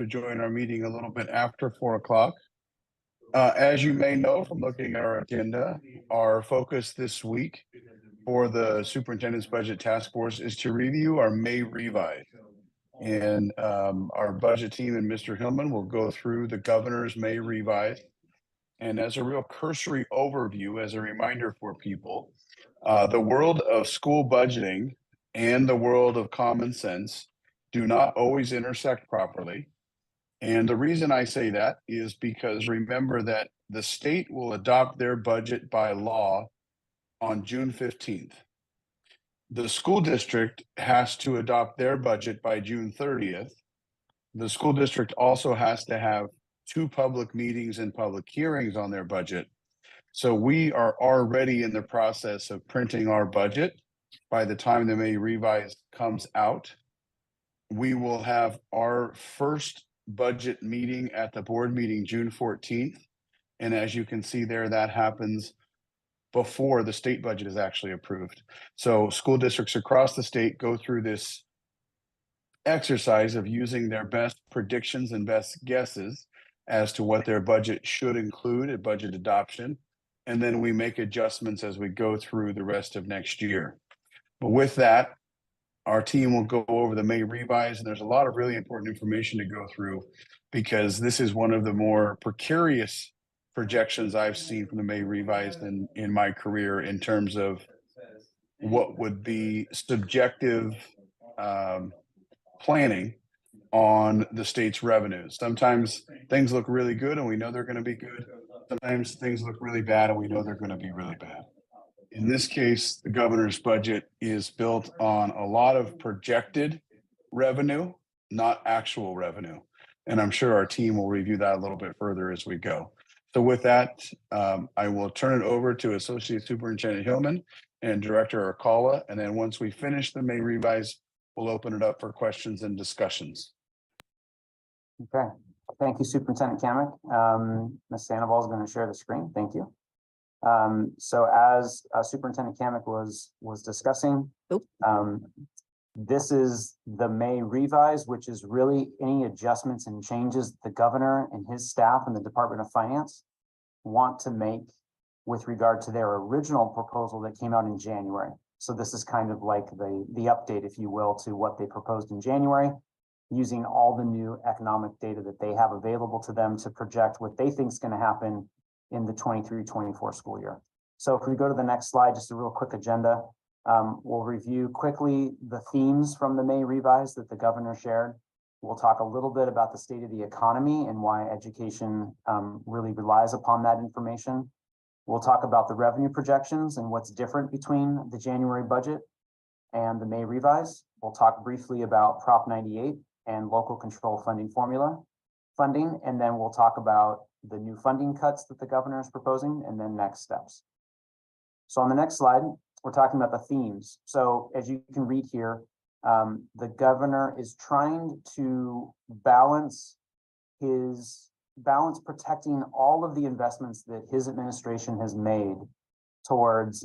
to join our meeting a little bit after 4 o'clock. As you may know from looking at our agenda, our focus this week for the Superintendent's Budget Task Force is to review our May revise. And our budget team and Mr. Hillman will go through the governor's May revise. And as a real cursory overview, as a reminder for people, the world of school budgeting and the world of common sense do not always intersect properly. And the reason I say that is because remember that the state will adopt their budget by law on June 15th. The school district has to adopt their budget by June 30th. The school district also has to have 2 public meetings and public hearings on their budget. So we are already in the process of printing our budget. By the time the May revise comes out, we will have our first budget meeting at the board meeting June 14th. And as you can see there, that happens before the state budget is actually approved. So school districts across the state go through this exercise of using their best predictions and best guesses as to what their budget should include at budget adoption. And then we make adjustments as we go through the rest of next year. But with that, our team will go over the May revise, and there's a lot of really important information to go through because this is one of the more precarious projections I've seen from the May revise in my career in terms of what would be subjective planning on the state's revenues. Sometimes things look really good and we know they're going to be good. Sometimes things look really bad and we know they're going to be really bad. In this case, the governor's budget is built on a lot of projected revenue, not actual revenue. And I'm sure our team will review that a little bit further as we go. So with that, I will turn it over to Associate Superintendent Hillman and Director Arcala. And then once we finish the May revise, we'll open it up for questions and discussions. Okay, thank you, Superintendent Kamick. Ms. Sandoval is going to share the screen. Thank you. So as Superintendent Kamick was discussing, this is the May revise, which is really any adjustments and changes the governor and his staff and the Department of Finance want to make with regard to their original proposal that came out in January. So this is kind of like the update, if you will, to what they proposed in January, using all the new economic data that they have available to them to project what they think is going to happen in the 23-24 school year. So if we go to the next slide, just a real quick agenda. We'll review quickly the themes from the May revise that the governor shared. We'll talk a little bit about the state of the economy and why education really relies upon that information. We'll talk about the revenue projections and what's different between the January budget and the May revise. We'll talk briefly about Prop 98 and local control funding formula funding, and then we'll talk about the new funding cuts that the governor is proposing and then next steps. So on the next slide, we're talking about the themes. So as you can read here, the governor is trying to balance protecting all of the investments that his administration has made towards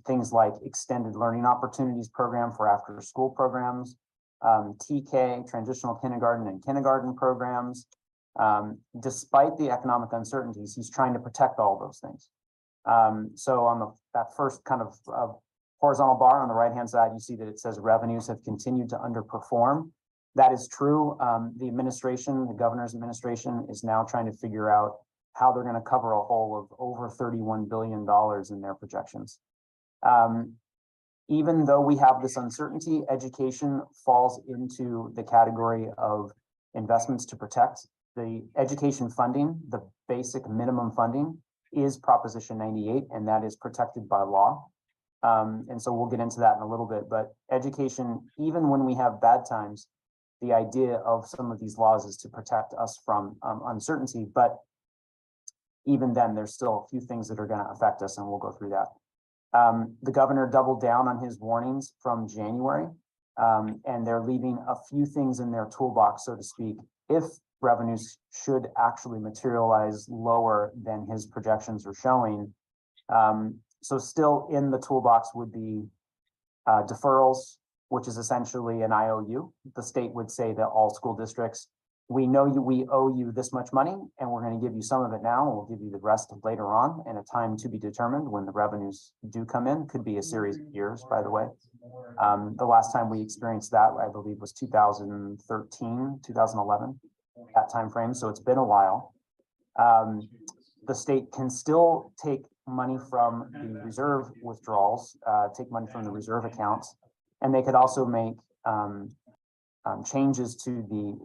things like extended learning opportunities program for after school programs, TK, transitional kindergarten and kindergarten programs. Despite the economic uncertainties, he's trying to protect all those things. So on that first kind of horizontal bar on the right-hand side, you see that it says revenues have continued to underperform. That is true. The administration, the governor's administration, is now trying to figure out how they're going to cover a hole of over $31 billion in their projections. Even though we have this uncertainty, education falls into the category of investments to protect. The education funding, the basic minimum funding, is Proposition 98, and that is protected by law. And so we'll get into that in a little bit, but education, even when we have bad times, the idea of some of these laws is to protect us from uncertainty, but even then there's still a few things that are going to affect us, and we'll go through that. The governor doubled down on his warnings from January, and they're leaving a few things in their toolbox, so to speak, if revenues should actually materialize lower than his projections are showing. So still in the toolbox would be deferrals, which is essentially an IOU. The state would say that all school districts, we know we owe you this much money, and we're going to give you some of it now, and we'll give you the rest later on, and a time to be determined when the revenues do come in. Could be a series of years, by the way. The last time we experienced that, I believe, was 2013, 2011, that time frame. So it's been a while. The state can still take money from the reserve withdrawals, take money from the reserve accounts, and they could also make changes to the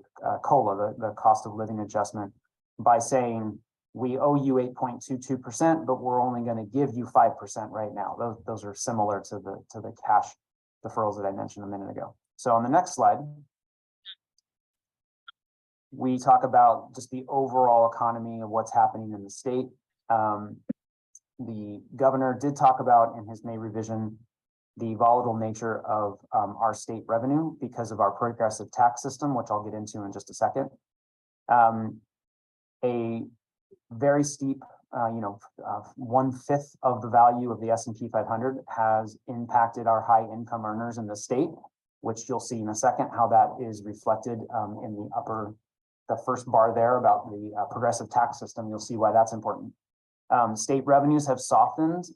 COLA, the cost of living adjustment, by saying, we owe you 8.22%, but we're only going to give you 5% right now. Those are similar to the cash deferrals that I mentioned a minute ago. So on the next slide, we talk about just the overall economy of what's happening in the state. The governor did talk about in his May revision the volatile nature of our state revenue because of our progressive tax system, which I'll get into in just a second. A very steep, 1/5 of the value of the S&P 500 has impacted our high income earners in the state, which you'll see in a second how that is reflected in the first bar there about the progressive tax system. You'll see why that's important. State revenues have softened,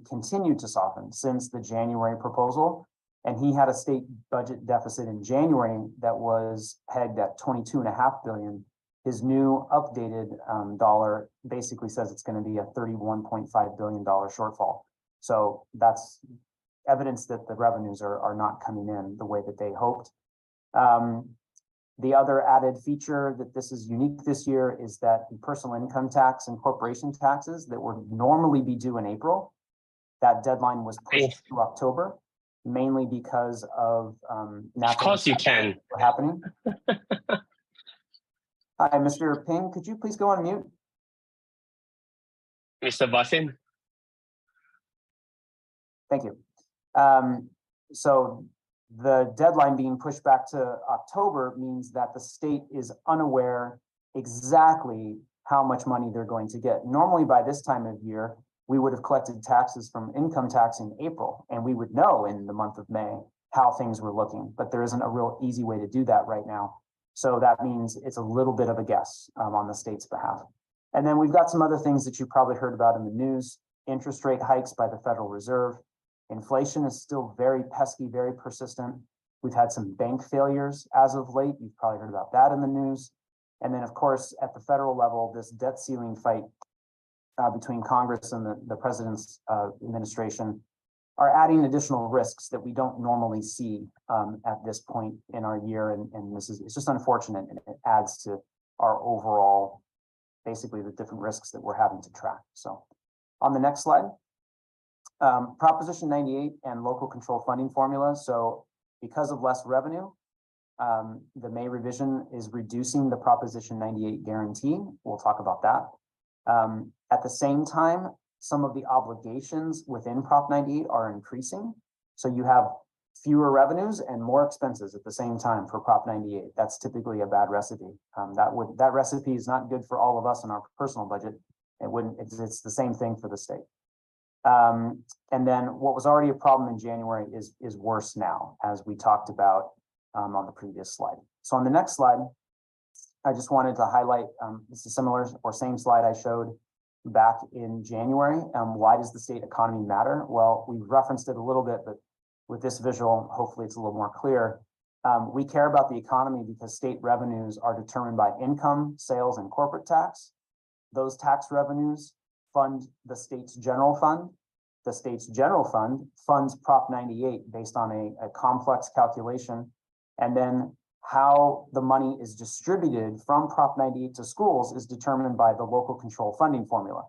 continued to soften since the January proposal. And he had a state budget deficit in January that was pegged at $22.5 billion. His new updated dollar basically says it's going to be a $31.5 billion shortfall. So that's evidence that the revenues are not coming in the way that they hoped. The other added feature that this is unique this year is that the personal income tax and corporation taxes that would normally be due in April, that deadline was pushed to October, mainly because of natural. Of course you can. Happening. Hi, Mr. Ping, could you please go on mute? Mr. Basin. Thank you. So the deadline being pushed back to October means that the state is unaware exactly how much money they're going to get. Normally by this time of year, we would have collected taxes from income tax in April, and we would know in the month of May how things were looking, but there isn't a real easy way to do that right now. So that means it's a little bit of a guess on the state's behalf. And then we've got some other things that you probably heard about in the news: interest rate hikes by the Federal Reserve. Inflation is still very pesky, very persistent. We've had some bank failures as of late. You've probably heard about that in the news. And then, of course, at the federal level, this debt ceiling fight between Congress and the president's administration are adding additional risks that we don't normally see at this point in our year. And it's just unfortunate, and it adds to our overall, basically the different risks that we're having to track. So on the next slide. Proposition 98 and local control funding formula. So because of less revenue, the May revision is reducing the Proposition 98 guarantee. We'll talk about that. At the same time, some of the obligations within Prop 98 are increasing. So you have fewer revenues and more expenses at the same time for Prop 98. That's typically a bad recipe. That recipe is not good for all of us in our personal budget. It's the same thing for the state. And then what was already a problem in January is worse now, as we talked about on the previous slide. So on the next slide, I just wanted to highlight, it's a similar or same slide I showed back in January. Why does the state economy matter? Well, we referenced it a little bit, but with this visual, hopefully it's a little more clear. We care about the economy because state revenues are determined by income, sales, and corporate tax. Those tax revenues fund the state's general fund. The state's general fund funds Prop 98 based on a complex calculation. And then how the money is distributed from Prop 98 to schools is determined by the local control funding formula.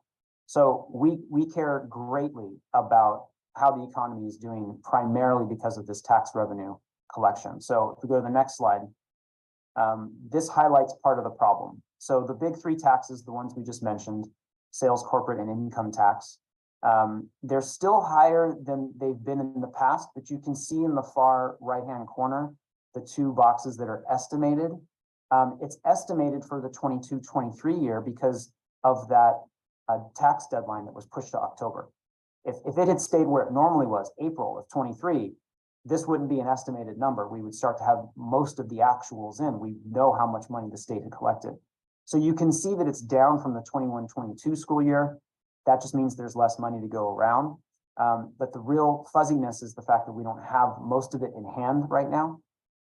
So we care greatly about how the economy is doing, primarily because of this tax revenue collection. So if we go to the next slide, this highlights part of the problem. So the big three taxes, the ones we just mentioned, sales, corporate, and income tax, they're still higher than they've been in the past, but you can see in the far right-hand corner, the two boxes that are estimated. It's estimated for the 22-23 year because of that tax deadline that was pushed to October. If it had stayed where it normally was, April of 23, this wouldn't be an estimated number. We would start to have most of the actuals in. We know how much money the state had collected. So you can see that it's down from the 21-22 school year. That just means there's less money to go around. But the real fuzziness is the fact that we don't have most of it in hand right now.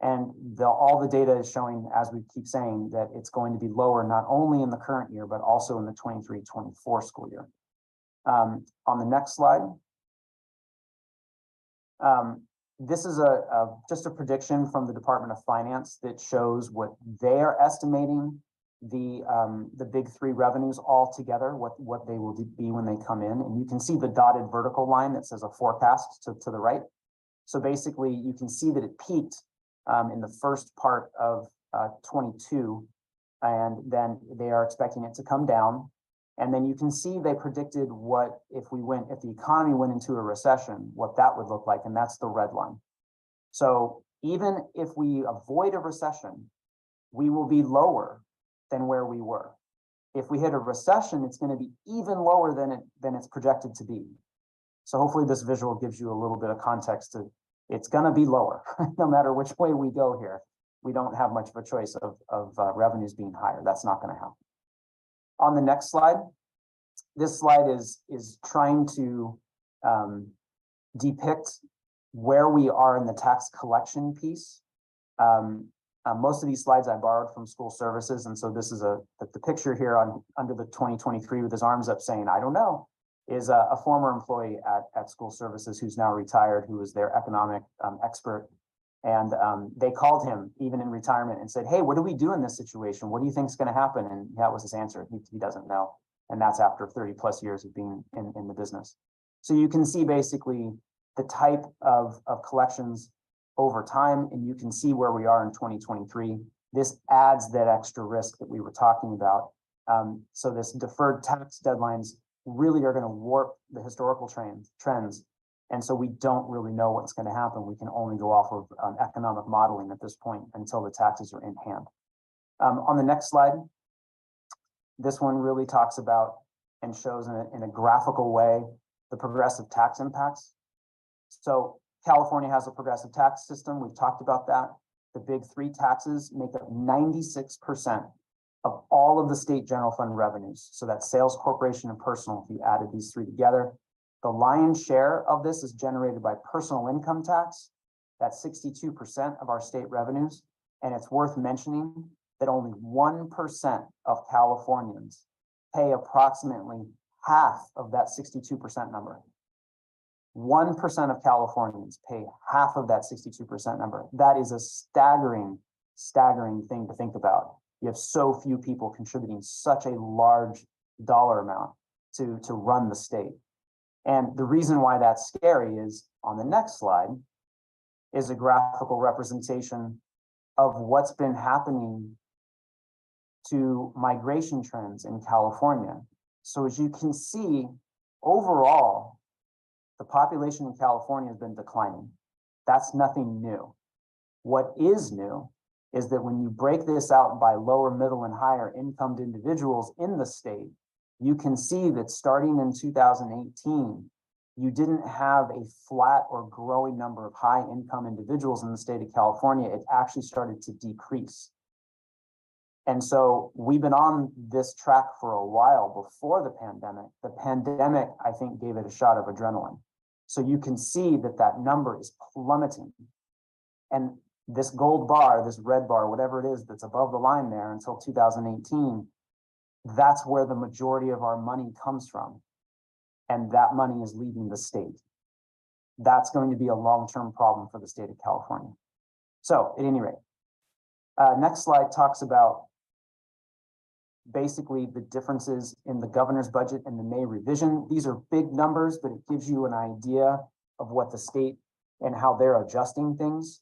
And all the data is showing, as we keep saying, that it's going to be lower, not only in the current year, but also in the 23-24 school year. On the next slide. This is just a prediction from the Department of Finance that shows what they're estimating the big three revenues all together, what they will be when they come in. And you can see the dotted vertical line that says a forecast to the right. So basically you can see that it peaked in the first part of 22, and then they are expecting it to come down. And then you can see they predicted what if the economy went into a recession, what that would look like, and that's the red line. So even if we avoid a recession, we will be lower than where we were. If we hit a recession, it's going to be even lower than it's projected to be. So hopefully this visual gives you a little bit of context to it's going to be lower no matter which way we go here. We don't have much of a choice of revenues being higher. That's not going to happen. On the next slide, this slide is trying to depict where we are in the tax collection piece. Most of these slides I borrowed from school services, and so this is the picture here under the 2023 with his arms up saying, I don't know, is a former employee at school services who's now retired, who was their economic expert. And they called him even in retirement and said, hey, what do we do in this situation? What do you think is going to happen? And that was his answer. He doesn't know. And that's after 30 plus years of being in the business. So you can see basically the type of collections over time, and you can see where we are in 2023. This adds that extra risk that we were talking about. So this deferred tax deadlines really are going to warp the historical trends. And so we don't really know what's going to happen. We can only go off of economic modeling at this point until the taxes are in hand. On the next slide, this one really talks about and shows in a graphical way the progressive tax impacts. So California has a progressive tax system. We've talked about that. The big three taxes make up 96% of all of the state general fund revenues. So that's sales, corporation, and personal, if you added these three together. The lion's share of this is generated by personal income tax. That's 62% of our state revenues. And it's worth mentioning that only 1% of Californians pay approximately half of that 62% number. 1% of Californians pay half of that 62% number. That is a staggering thing to think about. You have so few people contributing such a large dollar amount to run the state. And the reason why that's scary is on the next slide is a graphical representation of what's been happening to migration trends in California. So as you can see, overall, the population in California has been declining. That's nothing new. What is new is that when you break this out by lower, middle, and higher income individuals in the state, you can see that starting in 2018, you didn't have a flat or growing number of high income individuals in the state of California. It actually started to decrease. And so we've been on this track for a while before the pandemic. The pandemic, I think, gave it a shot of adrenaline. So you can see that number is plummeting. And this gold bar, this red bar, whatever it is that's above the line there until 2018, that's where the majority of our money comes from. And that money is leaving the state. That's going to be a long-term problem for the state of California. So at any rate, next slide talks about basically the differences in the governor's budget and the May revision. These are big numbers, but it gives you an idea of what the state and how they're adjusting things.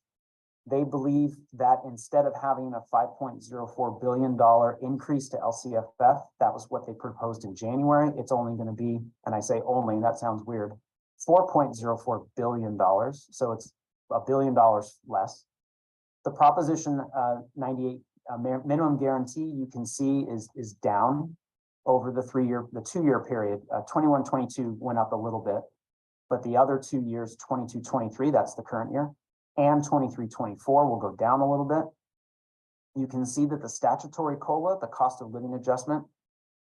They believe that instead of having a $5.04 billion increase to LCFF, that was what they proposed in January, it's only going to be, and I say only, and that sounds weird, $4.04 billion. So it's $1 billion less. The Proposition 98 minimum guarantee, you can see is down over the 2-year period. 21-22 went up a little bit. but the other 2 years, 22-23, that's the current year, and 23-24 will go down a little bit. You can see that the statutory COLA, the cost of living adjustment,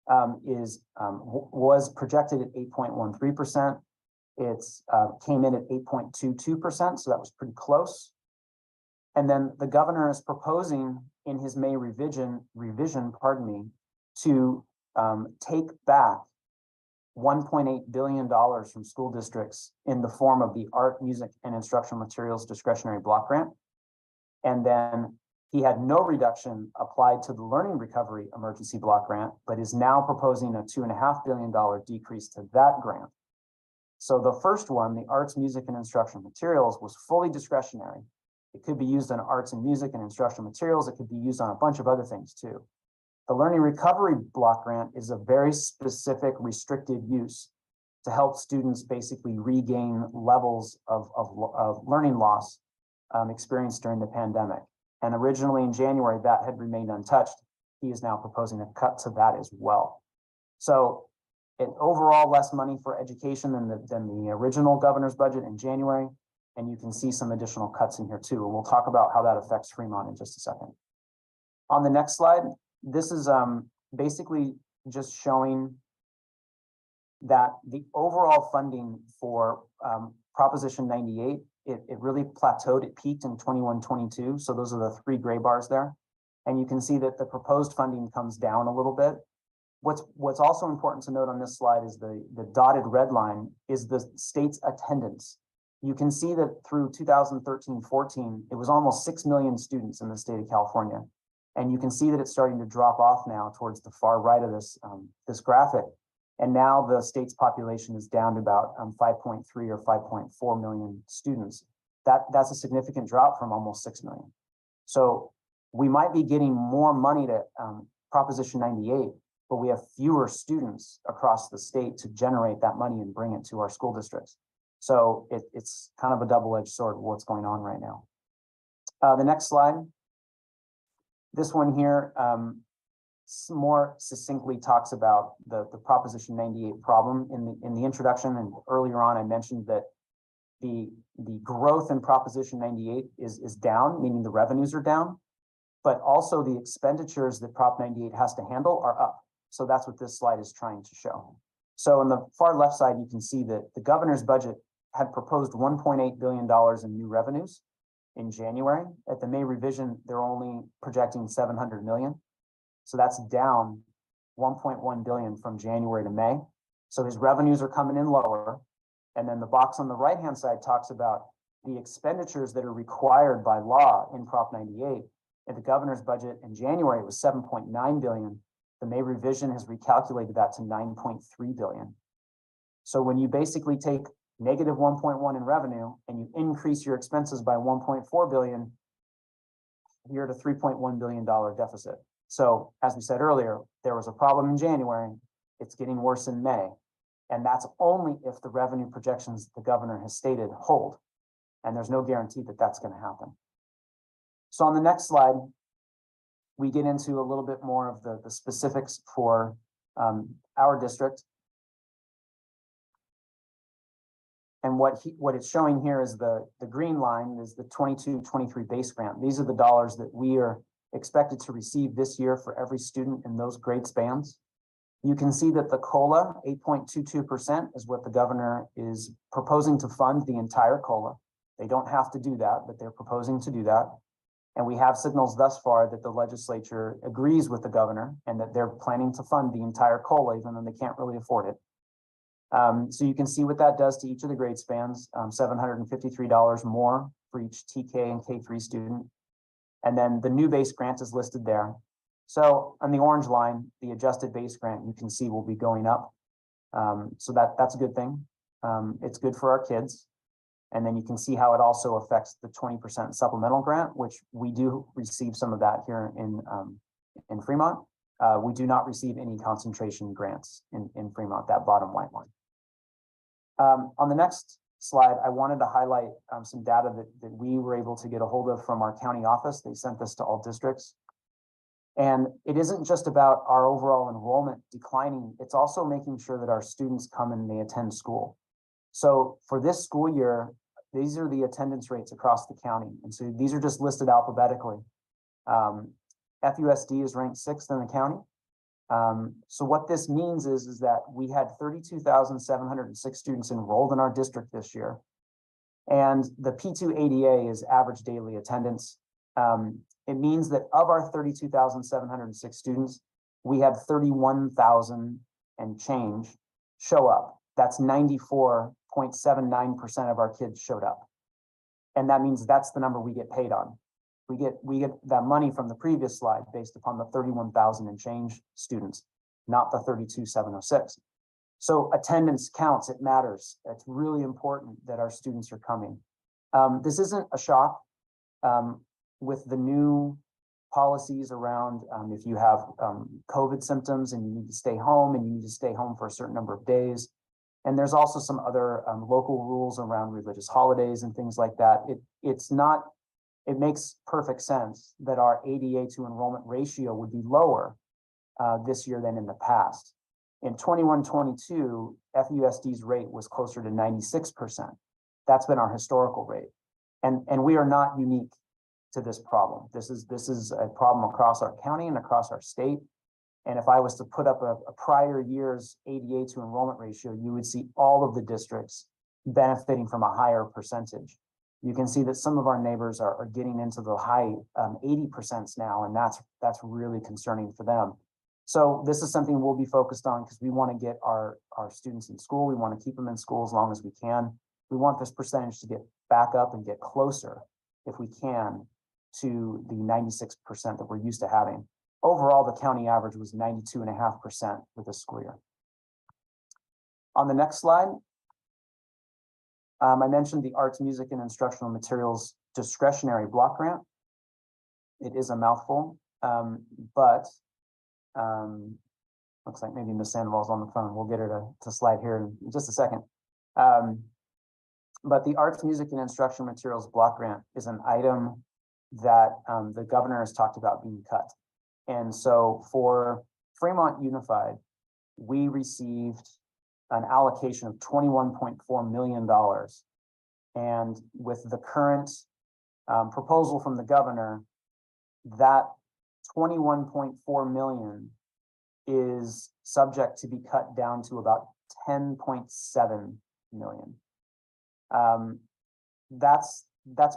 was projected at 8.13%. It's came in at 8.22%, so that was pretty close. And then the governor is proposing in his May revision, to take back $1.8 billion from school districts in the form of the art, music, and instructional materials discretionary block grant. And then he had no reduction applied to the learning recovery emergency block grant, but is now proposing a $2.5 billion decrease to that grant. So the first one, the arts, music, and instructional materials, was fully discretionary. It could be used on arts and music and instructional materials. It could be used on a bunch of other things too. The learning recovery block grant is a very specific restricted use to help students basically regain levels of learning loss experienced during the pandemic. And originally in January, that had remained untouched. He is now proposing a cut to that as well. So an overall less money for education than the original governor's budget in January. And you can see some additional cuts in here too. And we'll talk about how that affects Fremont in just a second. On the next slide, this is basically just showing that the overall funding for Proposition 98, it really plateaued. It peaked in 21-22. So those are the 3 gray bars there. And you can see that the proposed funding comes down a little bit. What's also important to note on this slide is the dotted red line is the state's attendance. You can see that through 2013-14, it was almost 6 million students in the state of California. And you can see that it's starting to drop off now towards the far right of this, this graphic. And now the state's population is down to about 5.3 or 5.4 million students. That's a significant drop from almost 6 million. So we might be getting more money to Proposition 98, but we have fewer students across the state to generate that money and bring it to our school districts. So it's kind of a double-edged sword of what's going on right now. The next slide. This one here more succinctly talks about the Proposition 98 problem. In the introduction and earlier on, I mentioned that the growth in Proposition 98 is down, meaning the revenues are down, but also the expenditures that Prop 98 has to handle are up. So that's what this slide is trying to show. So on the far left side, you can see that the governor's budget had proposed $1.8 billion in new revenues in January. At the May revision, they're only projecting 700 million. So that's down 1.1 billion from January to May. So his revenues are coming in lower. And then the box on the right-hand side talks about the expenditures that are required by law in Prop 98. At the governor's budget in January, it was 7.9 billion. The May revision has recalculated that to 9.3 billion. So when you basically take negative 1.1 in revenue and you increase your expenses by 1.4 billion, you're at a $3.1 billion deficit. So as we said earlier, there was a problem in January. It's getting worse in May. And that's only if the revenue projections the governor has stated hold. And there's no guarantee that that's going to happen. So on the next slide, we get into a little bit more of the specifics for our district. And what it's showing here is the green line is the 22-23 base grant. These are the dollars that we are expected to receive this year for every student in those grade spans. You can see that the COLA, 8.22%, is what the governor is proposing to fund the entire COLA. They don't have to do that, but they're proposing to do that. And we have signals thus far that the legislature agrees with the governor and that they're planning to fund the entire COLA, even though they can't really afford it. So you can see what that does to each of the grade spans, $753 more for each TK and K3 student. And then the new base grant is listed there. So on the orange line, the adjusted base grant, you can see will be going up. So that's a good thing. It's good for our kids. And then you can see how it also affects the 20% supplemental grant, which we do receive some of that here in Fremont. We do not receive any concentration grants in Fremont, that bottom white line. On the next slide, I wanted to highlight some data that we were able to get a hold of from our county office. They sent this to all districts. And it isn't just about our overall enrollment declining, it's also making sure that our students come and they attend school. So for this school year, these are the attendance rates across the county. And so these are just listed alphabetically. FUSD is ranked 6th in the county. So what this means is that we had 32,706 students enrolled in our district this year. And the P2 ADA is average daily attendance. It means that of our 32,706 students, we had 31,000 and change show up. That's 94.79% of our kids showed up. And that means that's the number we get paid on. We get that money from the previous slide based upon the 31,000 and change students, not the 32,706. So attendance counts, it matters. It's really important that our students are coming. This isn't a shock with the new policies around if you have COVID symptoms and you need to stay home and you need to stay home for a certain number of days. And there's also some other local rules around religious holidays and things like that. It makes perfect sense that our ADA to enrollment ratio would be lower this year than in the past. In 21-22, FUSD's rate was closer to 96%. That's been our historical rate. And we are not unique to this problem. This is a problem across our county and across our state. And if I was to put up a prior year's ADA to enrollment ratio, you would see all of the districts benefiting from a higher percentage. You can see that some of our neighbors are getting into the high 80% now, and that's really concerning for them. So this is something we'll be focused on because we want to get our students in school. We want to keep them in school as long as we can. We want this percentage to get back up and get closer, if we can, to the 96% that we're used to having. Overall, the county average was 92.5% for this school year. On the next slide, I mentioned the arts, music, and instructional materials discretionary block grant. It is a mouthful, but looks like maybe Ms. Sandoval's on the phone. We'll get her to slide here in just a second. But the arts, music, and instructional materials block grant is an item that the governor has talked about being cut. And so for Fremont Unified, we received an allocation of $21.4 million. And with the current proposal from the governor, that $21.4 million is subject to be cut down to about $10.7 million. That's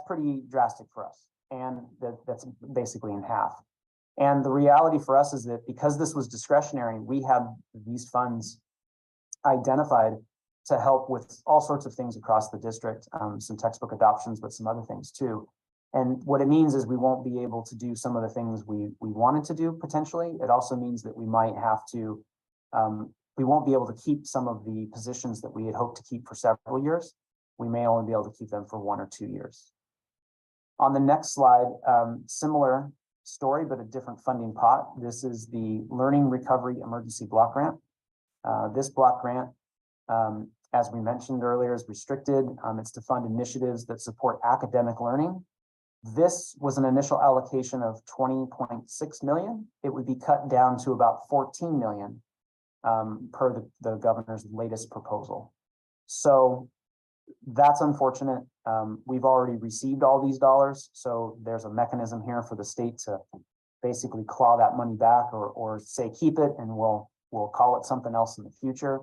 pretty drastic for us. And that's basically in half. And the reality for us is that because this was discretionary, we had these funds identified to help with all sorts of things across the district, some textbook adoptions, but some other things too. And what it means is we won't be able to do some of the things we wanted to do potentially. It also means that we might have to, we won't be able to keep some of the positions that we had hoped to keep for several years. We may only be able to keep them for 1 or 2 years. On the next slide, similar story, but a different funding pot. This is the Learning Recovery Emergency Block Grant. This block grant, as we mentioned earlier, is restricted. It's to fund initiatives that support academic learning. This was an initial allocation of $20.6 million. It would be cut down to about $14 million per the governor's latest proposal. So that's unfortunate. We've already received all these dollars, so there's a mechanism here for the state to basically claw that money back or say keep it and we'll call it something else in the future.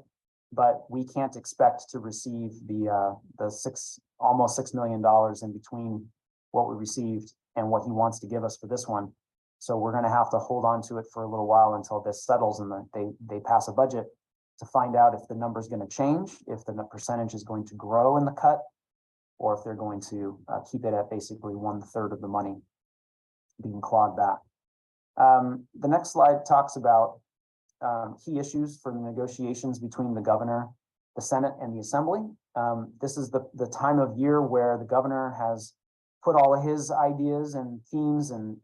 But we can't expect to receive the almost $6 million in between what we received and what he wants to give us for this one. So we're going to have to hold on to it for a little while until this settles and they pass a budget to find out if the number is going to change, if the percentage is going to grow in the cut, or if they're going to keep it at basically 1/3 of the money being clawed back. The next slide talks about key issues for the negotiations between the governor, the Senate, and the Assembly. This is the time of year where the governor has put all of his ideas and themes and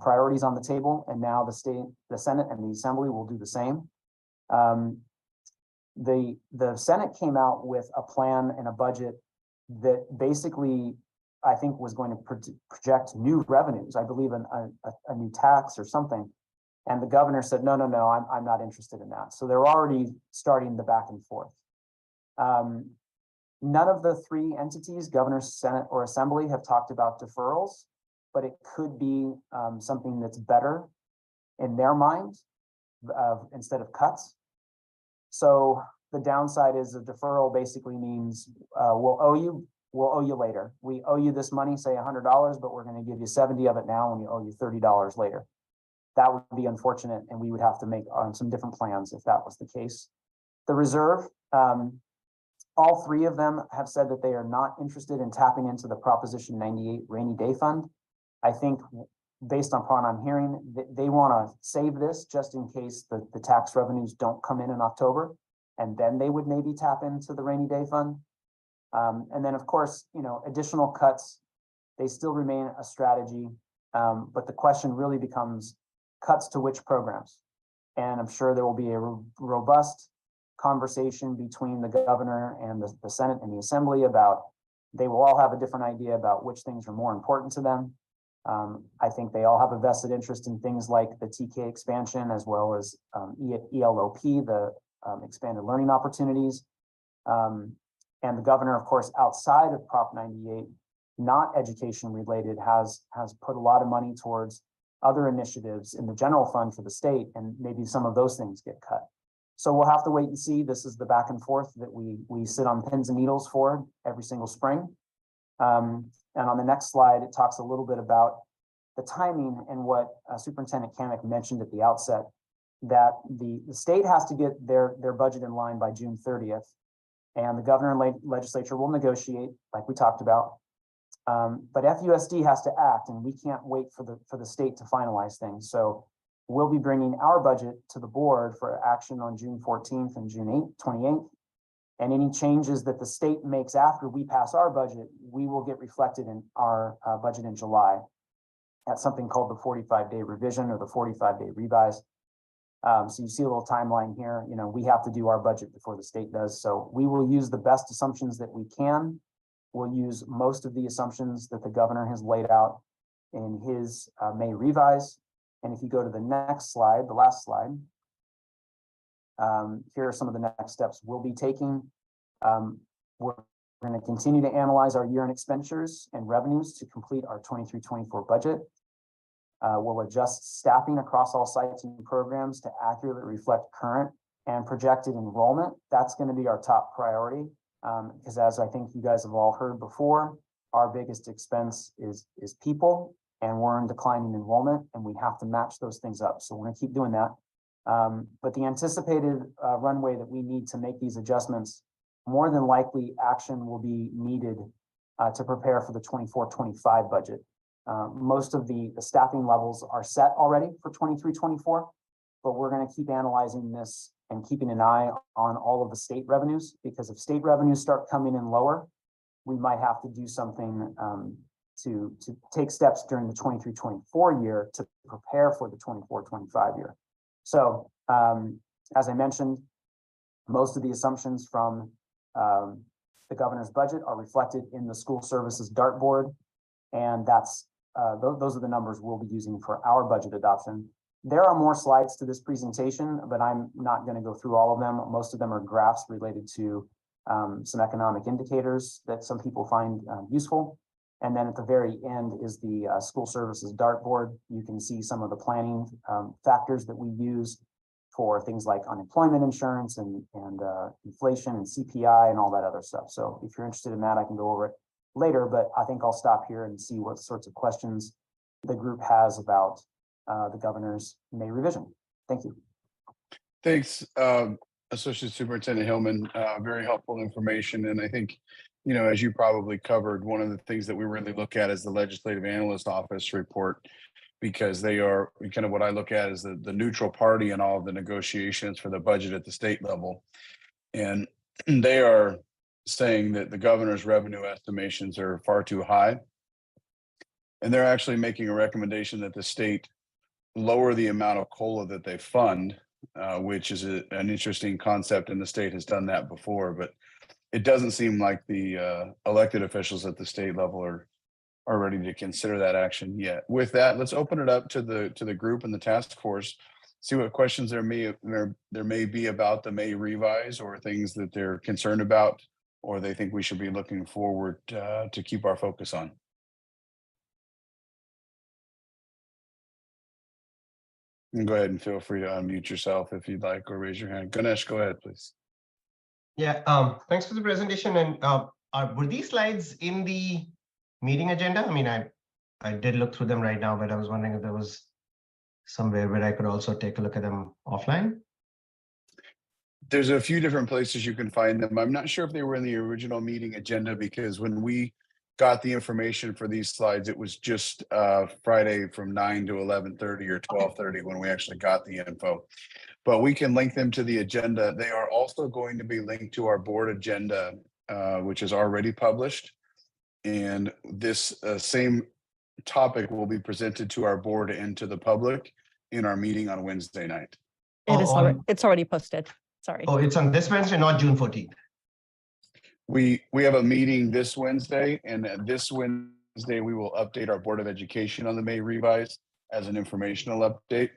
priorities on the table, and now the Senate, and the Assembly will do the same. The Senate came out with a plan and a budget that basically, I think, was going to project new revenues, I believe a new tax or something. And the governor said, no, I'm not interested in that. So they're already starting the back and forth. None of the three entities, governor, Senate, or assembly, have talked about deferrals, but it could be something that's better in their mind instead of cuts. So the downside is a deferral basically means we'll owe you later. We owe you this money, say $100, but we're going to give you 70 of it now, and we owe you $30 later. That would be unfortunate, and we would have to make some different plans if that was the case. The reserve, all three of them have said that they are not interested in tapping into the Proposition 98 rainy day fund. I think based on what I'm hearing, they want to save this just in case the tax revenues don't come in October, and then they would maybe tap into the rainy day fund. And then of course, additional cuts, they still remain a strategy. But the question really becomes cuts to which programs? And I'm sure there will be a robust conversation between the governor and the Senate and the Assembly about, they will all have a different idea about which things are more important to them. I think they all have a vested interest in things like the TK expansion, as well as ELOP, the expanded learning opportunities. And the governor, of course, outside of Prop 98, not education related, has put a lot of money towards other initiatives in the general fund for the state, and maybe some of those things get cut. So we'll have to wait and see. This is the back and forth that we sit on pins and needles for every single spring. And on the next slide, it talks a little bit about the timing and what Superintendent Kamick mentioned at the outset, that the state has to get their budget in line by June 30th. And the governor and legislature will negotiate, like we talked about. But FUSD has to act, and we can't wait for the state to finalize things. So we'll be bringing our budget to the board for action on June 14th and June 28th. And any changes that the state makes after we pass our budget, we will get reflected in our budget in July at something called the 45-day revision or the 45-day revise. So you see a little timeline here. We have to do our budget before the state does. So we will use the best assumptions that we can. We'll use most of the assumptions that the governor has laid out in his May revise. And if you go to the next slide, the last slide, here are some of the next steps we'll be taking. We're going to continue to analyze our year-end expenditures and revenues to complete our 23-24 budget. We'll adjust staffing across all sites and programs to accurately reflect current and projected enrollment. That's going to be our top priority, because as I think you guys have all heard before, our biggest expense is people, and we're in declining enrollment, and we have to match those things up. So we're going to keep doing that. But the anticipated runway that we need to make these adjustments, more than likely action will be needed to prepare for the 24-25 budget. Most of the staffing levels are set already for 23-24, but we're going to keep analyzing this and keeping an eye on all of the state revenues, because if state revenues start coming in lower, we might have to do something to take steps during the 23-24 year to prepare for the 24-25 year. So as I mentioned, most of the assumptions from the governor's budget are reflected in the school services dartboard, and that's those are the numbers we'll be using for our budget adoption. There are more slides to this presentation, but I'm not going to go through all of them. Most of them are graphs related to some economic indicators that some people find useful. And then at the very end is the school services dartboard. You can see some of the planning factors that we use for things like unemployment insurance and inflation and CPI and all that other stuff. So if you're interested in that, I can go over it later, but I think I'll stop here and see what sorts of questions the group has about the governor's May revision. Thank you. Thanks, Associate Superintendent Hillman. Very helpful information. And I think, as you probably covered, one of the things that we really look at is the Legislative Analyst Office report, because they are kind of what I look at as the neutral party in all of the negotiations for the budget at the state level. And they are saying that the governor's revenue estimations are far too high. And they're actually making a recommendation that the state lower the amount of COLA that they fund, which is an interesting concept, and the state has done that before, but it doesn't seem like the elected officials at the state level are ready to consider that action yet. With that, let's open it up to the group and the task force, see what questions there may be about the May revise or things that they're concerned about or they think we should be looking forward to keep our focus on. And go ahead and feel free to unmute yourself if you'd like, or raise your hand. Ganesh, go ahead, please. Yeah, thanks for the presentation. And were these slides in the meeting agenda? I mean, I did look through them right now, but I was wondering if there was somewhere where I could also take a look at them offline. There's a few different places you can find them. I'm not sure if they were in the original meeting agenda, because when we got the information for these slides, it was just Friday from 9 to 11:30 or 12:30 when we actually got the info. But we can link them to the agenda. They are also going to be linked to our board agenda, which is already published. And this same topic will be presented to our board and to the public in our meeting on Wednesday night. It's already posted. Sorry. Oh, it's on this Wednesday, not June 14th. We have a meeting this Wednesday, and this Wednesday we will update our Board of Education on the May revise as an informational update.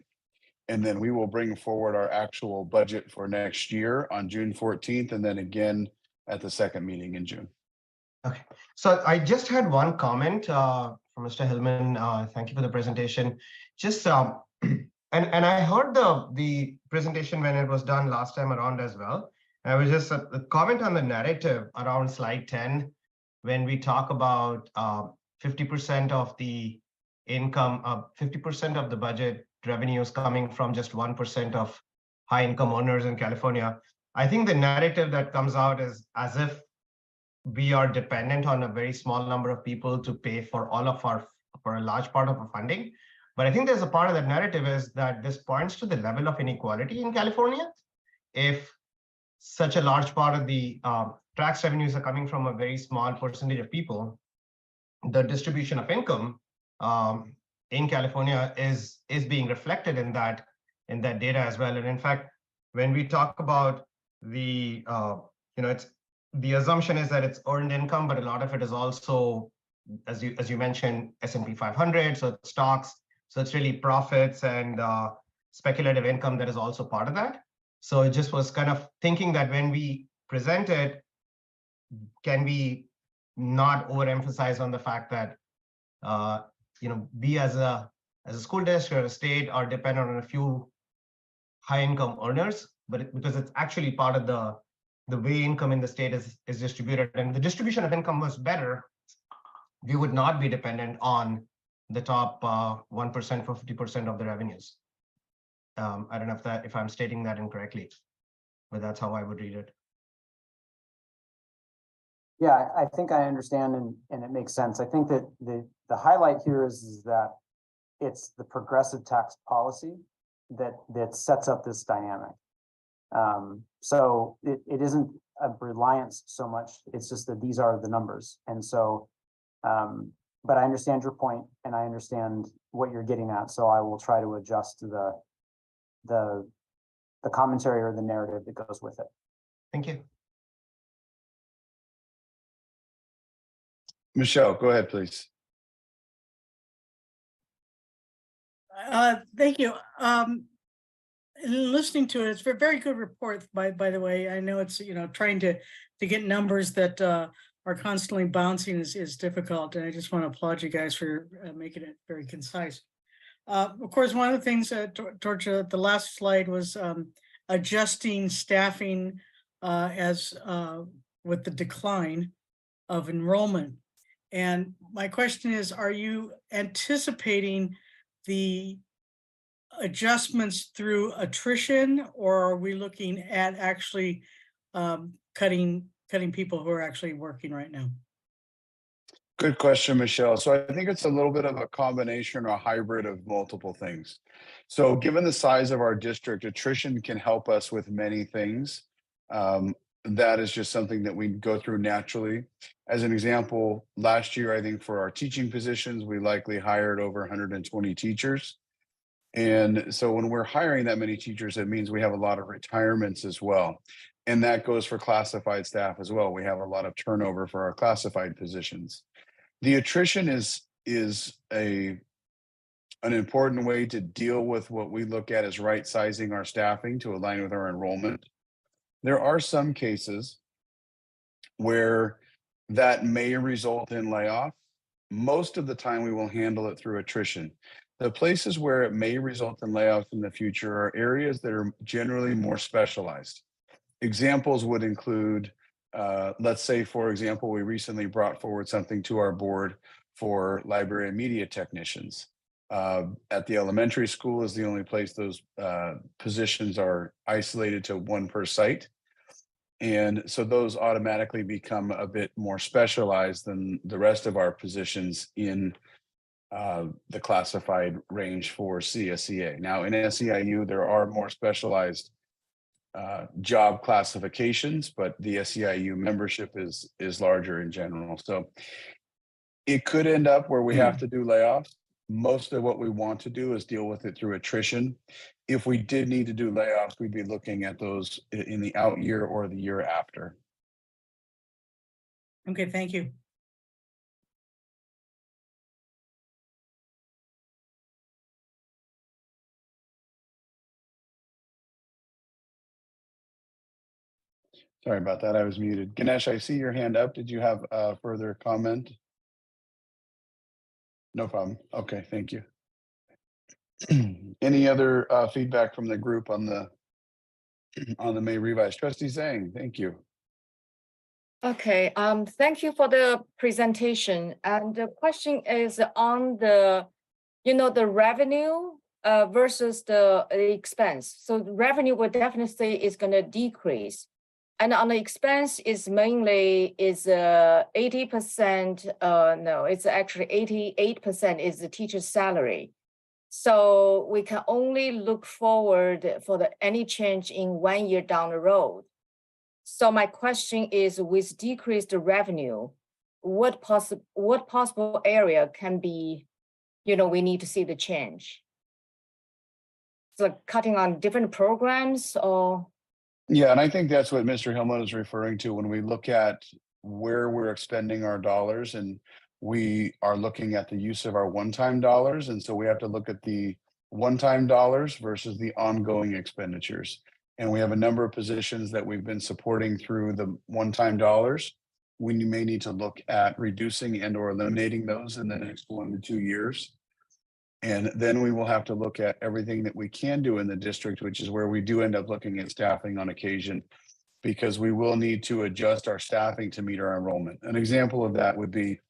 And then we will bring forward our actual budget for next year on June 14th, and then again at the second meeting in June. Okay, so I just had one comment from Mr. Hillman. Thank you for the presentation. Just and I heard the presentation when it was done last time around as well. I was just a comment on the narrative around slide 10, when we talk about 50% of the income, 50% of the budget revenues coming from just 1% of high income earners in California. I think the narrative that comes out is as if we are dependent on a very small number of people to pay for all of for a large part of our funding. But I think there's a part of that narrative is that this points to the level of inequality in California. If such a large part of the tax revenues are coming from a very small percentage of people, the distribution of income in California is being reflected in that data as well. And in fact, when we talk about the it's the assumption is that it's earned income, but a lot of it is also, as you mentioned, S&P 500, so it's stocks, so it's really profits and speculative income that is also part of that. So it just was kind of thinking that when we present it, can we not overemphasize on the fact that we as a school district or a state are dependent on a few high income earners, but because it's actually part of the way income in the state is distributed, and the distribution of income was better, we would not be dependent on the top 1% for 50% of the revenues. I don't know if I'm stating that incorrectly, but that's how I would read it. Yeah, I think I understand, and it makes sense. I think that the highlight here is that it's the progressive tax policy that sets up this dynamic. So it isn't a reliance so much, it's just that these are the numbers. And so, but I understand your point and I understand what you're getting at. So I will try to adjust the commentary or the narrative that goes with it. Thank you. Michelle, go ahead, please. Thank you. Listening to it, it's a very good report, by the way. I know it's, trying to get numbers that are constantly bouncing is difficult. And I just want to applaud you guys for making it very concise. Of course, one of the things towards the last slide was adjusting staffing as with the decline of enrollment. And my question is, are you anticipating the adjustments through attrition, or are we looking at actually cutting people who are actually working right now? Good question, Michelle. So I think it's a little bit of a combination or a hybrid of multiple things. So given the size of our district, attrition can help us with many things. That is just something that we go through naturally. As an example, last year, I think for our teaching positions, we likely hired over 120 teachers. And so when we're hiring that many teachers, it means we have a lot of retirements as well. And that goes for classified staff as well. We have a lot of turnover for our classified positions. The attrition is an important way to deal with what we look at as right sizing our staffing to align with our enrollment. There are some cases where that may result in layoff. Most of the time, we will handle it through attrition. The places where it may result in layoffs in the future are areas that are generally more specialized. Examples would include, let's say, for example, we recently brought forward something to our board for library and media technicians. At the elementary school is the only place those positions are isolated to one per site. And so those automatically become a bit more specialized than the rest of our positions in the classified range for CSEA. Now in SEIU, there are more specialized job classifications, but the SEIU membership is larger in general. So it could end up where we have to do layoffs. Most of what we want to do is deal with it through attrition. If we did need to do layoffs, we'd be looking at those in the out year or the year after. Okay, thank you. Sorry about that. I was muted. Ganesh, I see your hand up. Did you have a further comment? No problem. Okay, thank you. Any other feedback from the group on the May revise? Trustee Zhang, thank you. Okay, thank you for the presentation. And the question is on the, the revenue versus the expense. So the revenue would definitely say is going to decrease. And on the expense is mainly 80%, no, it's actually 88% is the teacher's salary. So we can only look forward for any change in 1 year down the road. So my question is, with decreased revenue, what possible area can be, we need to see the change? So cutting on different programs or? Yeah, and I think that's what Mr. Hillman is referring to when we look at where we're expending our dollars, and we are looking at the use of our one-time dollars. And so we have to look at the one-time dollars versus the ongoing expenditures. And we have a number of positions that we've been supporting through the one-time dollars. We may need to look at reducing and or eliminating those in the next 1 to 2 years. And then we will have to look at everything that we can do in the district, which is where we do end up looking at staffing on occasion, because we will need to adjust our staffing to meet our enrollment. An example of that would be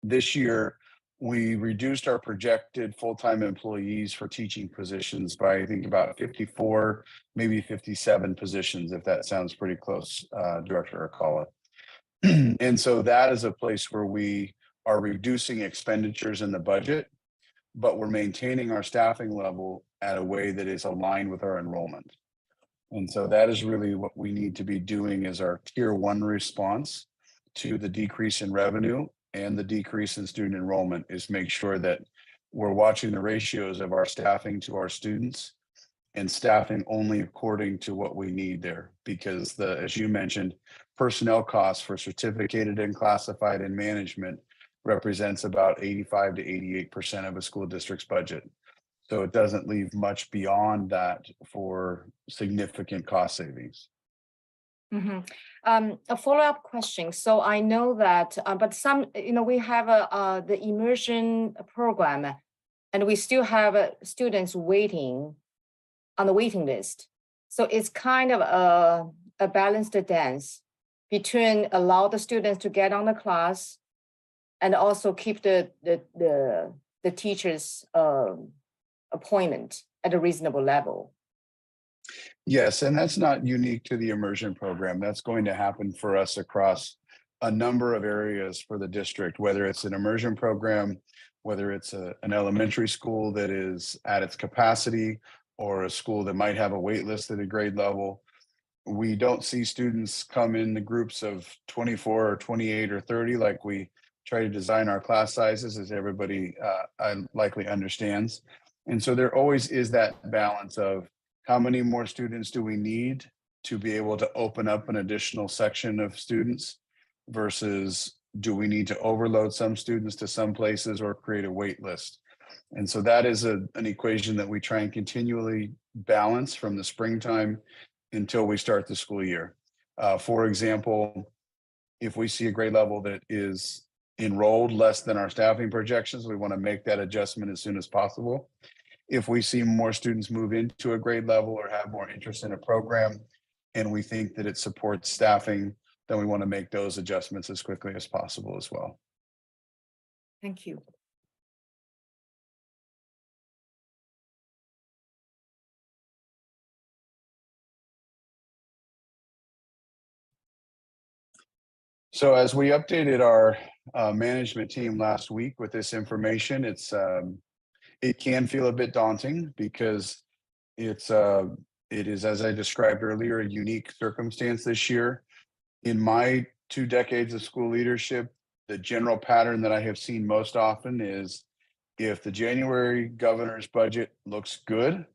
this year, we reduced our projected full-time employees for teaching positions by, I think, about 54, maybe 57 positions, if that sounds pretty close, Director Akala. And so that is a place where we are reducing expenditures in the budget, but we're maintaining our staffing level at a way that is aligned with our enrollment. And so that is really what we need to be doing as our tier 1 response to the decrease in revenue and the decrease in student enrollment, is make sure that we're watching the ratios of our staffing to our students and staffing only according to what we need there. Because as you mentioned, personnel costs for certificated and classified and management represents about 85 to 88% of a school district's budget. So it doesn't leave much beyond that for significant cost savings. Mm-hmm. A follow-up question. So I know that, but some, we have the immersion program, and we still have students waiting on the waiting list. So it's kind of a balanced dance between allow the students to get on the class and also keep the teacher's appointment at a reasonable level. Yes, and that's not unique to the immersion program. That's going to happen for us across a number of areas for the district, whether it's an immersion program, whether it's an elementary school that is at its capacity, or a school that might have a wait list at a grade level. We don't see students come in the groups of 24 or 28 or 30 like we try to design our class sizes, as everybody likely understands. And so there always is that balance of how many more students do we need to be able to open up an additional section of students versus do we need to overload some students to some places or create a wait list. And so that is an equation that we try and continually balance from the springtime until we start the school year. For example, If we see a grade level that is enrolled less than our staffing projections, we want to make that adjustment as soon as possible. If we see more students move into a grade level or have more interest in a program, and we think that it supports staffing, then we want to make those adjustments as quickly as possible as well. Thank you. So as we updated our management team last week with this information, it can feel a bit daunting because it is, as I described earlier, a unique circumstance this year. In my 2 decades of school leadership, the general pattern that I have seen most often is if the January governor's budget looks good,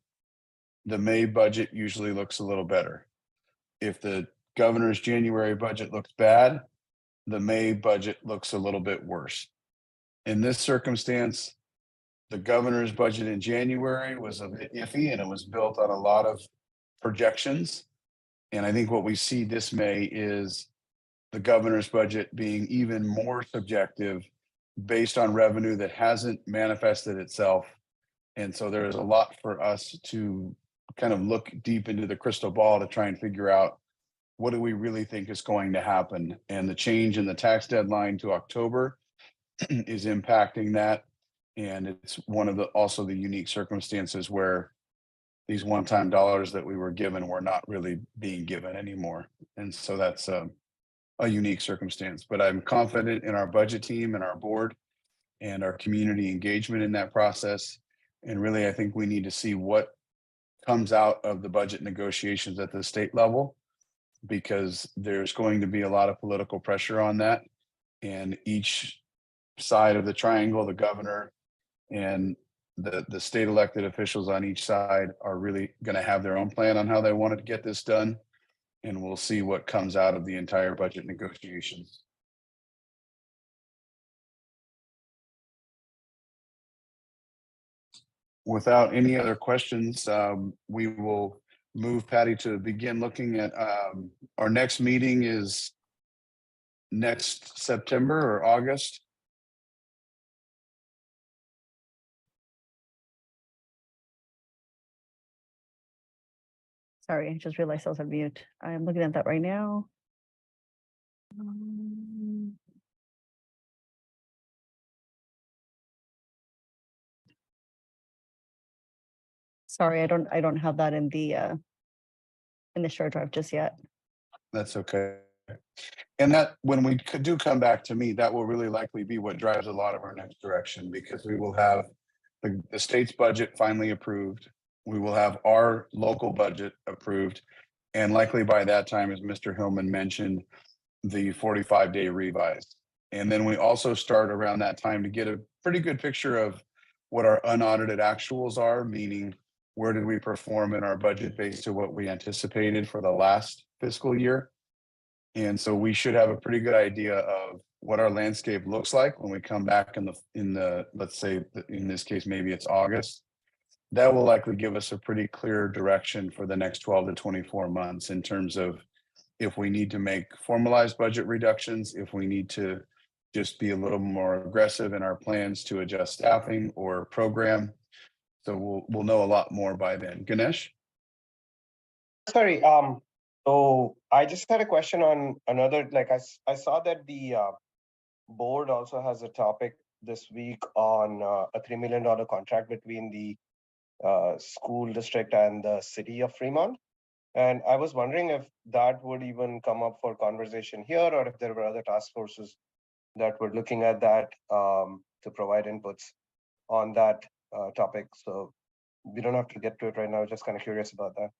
the May budget usually looks a little better. If the governor's January budget looks bad, the May budget looks a little bit worse. In this circumstance, the governor's budget in January was a bit iffy and it was built on a lot of projections. And I think what we see this May is the governor's budget being even more subjective based on revenue that hasn't manifested itself. And so there is a lot for us to kind of look deep into the crystal ball to try and figure out what do we really think is going to happen? And the change in the tax deadline to October is impacting that. And it's one of the also the unique circumstances where these one-time dollars that we were given were not really being given anymore. And so that's a unique circumstance. But I'm confident in our budget team and our board and our community engagement in that process. And really, I think we need to see what comes out of the budget negotiations at the state level, because there's going to be a lot of political pressure on that. And each side of the triangle, the governor and the state elected officials on each side are really going to have their own plan on how they wanted to get this done. And we'll see what comes out of the entire budget negotiations. Without any other questions, we will move Patty to begin looking at our next meeting is next September or August. Sorry, I just realized I was on mute. I'm looking at that right now. Sorry, I don't have that in the share drive just yet. That's okay. And that when we do come back to me, that will really likely be what drives a lot of our next direction, because we will have the state's budget finally approved. We will have our local budget approved. And likely by that time, as Mr. Hillman mentioned, the 45-day revise. And then we also start around that time to get a pretty good picture of what our unaudited actuals are, meaning where did we perform in our budget based to what we anticipated for the last fiscal year. And so we should have a pretty good idea of what our landscape looks like when we come back in the let's say in this case, maybe it's August. That will likely give us a pretty clear direction for the next 12 to 24 months in terms of if we need to make formalized budget reductions, if we need to just be a little more aggressive in our plans to adjust staffing or program. So we'll know a lot more by then. Ganesh? Sorry, so I just had a question on another, like I saw that the board also has a topic this week on a $3 million contract between the school district and the city of Fremont. And I was wondering if that would even come up for conversation here, or if there were other task forces that were looking at that to provide inputs on that topic. So we don't have to get to it right now. Just kind of curious about that.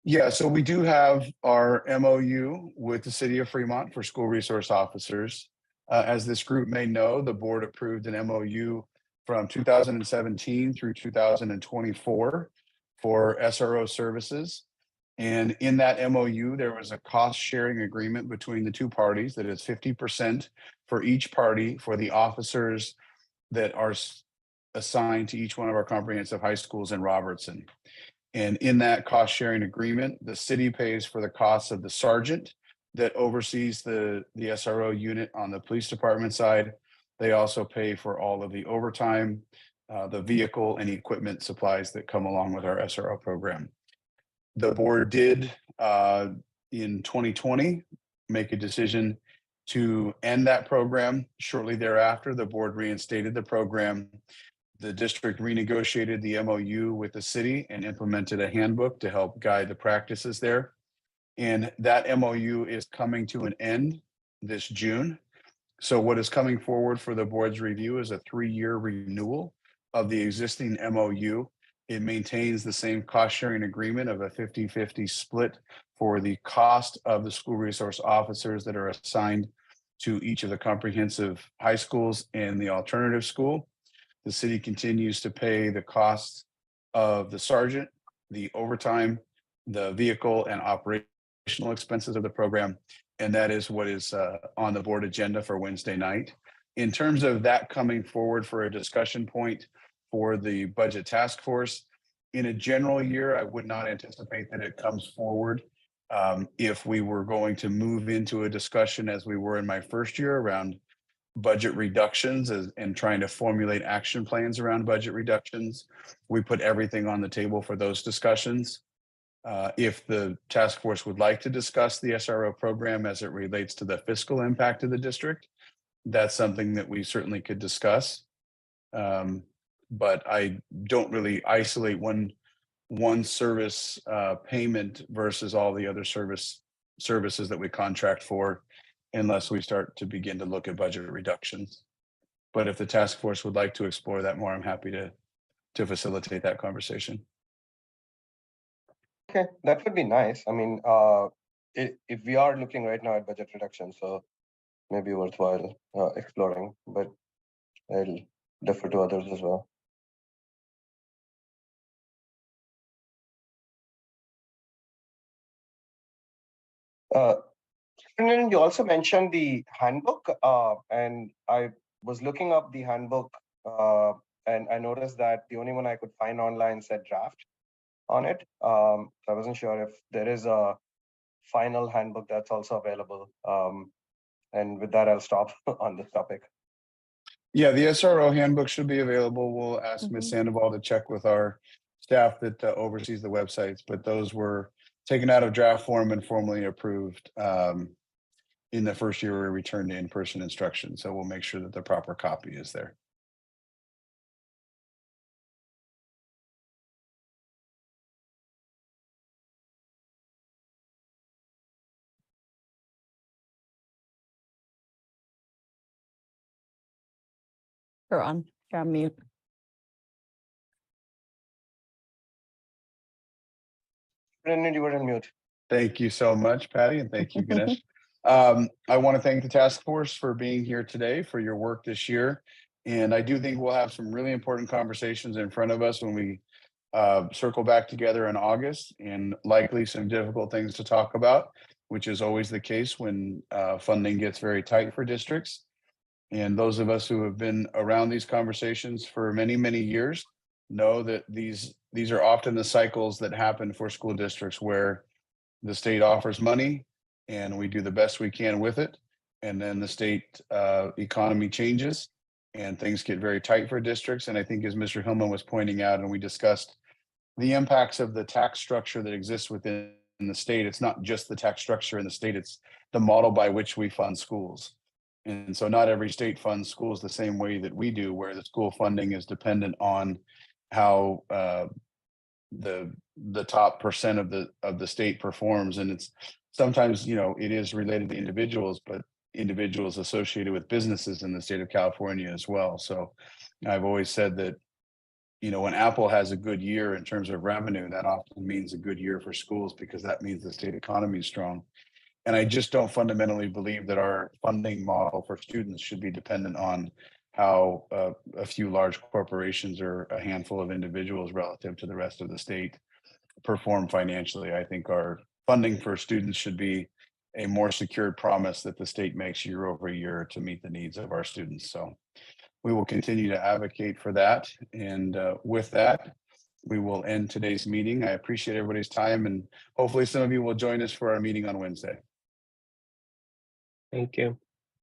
Yeah, so we do have our MOU with the city of Fremont for school resource officers. As this group may know, the board approved an MOU from 2017 through 2024 for SRO services. And in that MOU, there was a cost sharing agreement between the two parties that is 50% for each party for the officers that are assigned to each one of our comprehensive high schools in Robertson. And in that cost sharing agreement, the city pays for the costs of the sergeant that oversees the SRO unit on the police department side. They also pay for all of the overtime, the vehicle and equipment supplies that come along with our SRO program. The board did in 2020 make a decision to end that program. Shortly thereafter, the board reinstated the program. The district renegotiated the MOU with the city and implemented a handbook to help guide the practices there. And that MOU is coming to an end this June. So what is coming forward for the board's review is a 3-year renewal of the existing MOU. It maintains the same cost sharing agreement of a 50-50 split for the cost of the school resource officers that are assigned to each of the comprehensive high schools and the alternative school. The city continues to pay the costs of the sergeant, the overtime, the vehicle and operational expenses of the program. And that is what is on the board agenda for Wednesday night. In terms of that coming forward for a discussion point for the budget task force, in a general year, I would not anticipate that it comes forward. If we were going to move into a discussion as we were in my first year around budget reductions and trying to formulate action plans around budget reductions, we put everything on the table for those discussions. If the task force would like to discuss the SRO program as it relates to the fiscal impact of the district, that's something that we certainly could discuss. But I don't really isolate one service payment versus all the other services that we contract for unless we start to begin to look at budget reductions. But if the task force would like to explore that more, I'm happy to facilitate that conversation. Okay, that would be nice. I mean, if we are looking right now at budget reduction, so maybe worthwhile exploring, but I'll defer to others as well. Superintendent, you also mentioned the handbook, and I was looking up the handbook, and I noticed that the only one I could find online said draft on it. So I wasn't sure if there is a final handbook that's also available. And with that, I'll stop on this topic. Yeah, the SRO handbook should be available. We'll ask Ms. Sandoval to check with our staff that oversees the websites, but those were taken out of draft form and formally approved in the first year we returned to in-person instruction. So we'll make sure that the proper copy is there. You're on. You're on mute. Brendan, you were on mute. Thank you so much, Patty, and thank you, Ganesh. I want to thank the task force for being here today, for your work this year. And I do think we'll have some really important conversations in front of us when we circle back together in August, and likely some difficult things to talk about, which is always the case when funding gets very tight for districts. And those of us who have been around these conversations for many, many years know that these are often the cycles that happen for school districts where the state offers money and we do the best we can with it. And then the state economy changes and things get very tight for districts. And I think as Mr. Hillman was pointing out, and we discussed the impacts of the tax structure that exists within the state, it's not just the tax structure in the state, it's the model by which we fund schools. And so not every state funds schools the same way that we do, where the school funding is dependent on how the top percent of the state performs. And it's sometimes, it is related to individuals, but individuals associated with businesses in the state of California as well. So I've always said that, when Apple has a good year in terms of revenue, that often means a good year for schools because that means the state economy is strong. And I just don't fundamentally believe that our funding model for students should be dependent on how a few large corporations or a handful of individuals relative to the rest of the state perform financially. I think our funding for students should be a more secured promise that the state makes year over year to meet the needs of our students. So we will continue to advocate for that. And with that, we will end today's meeting. I appreciate everybody's time, and hopefully some of you will join us for our meeting on Wednesday. Thank you.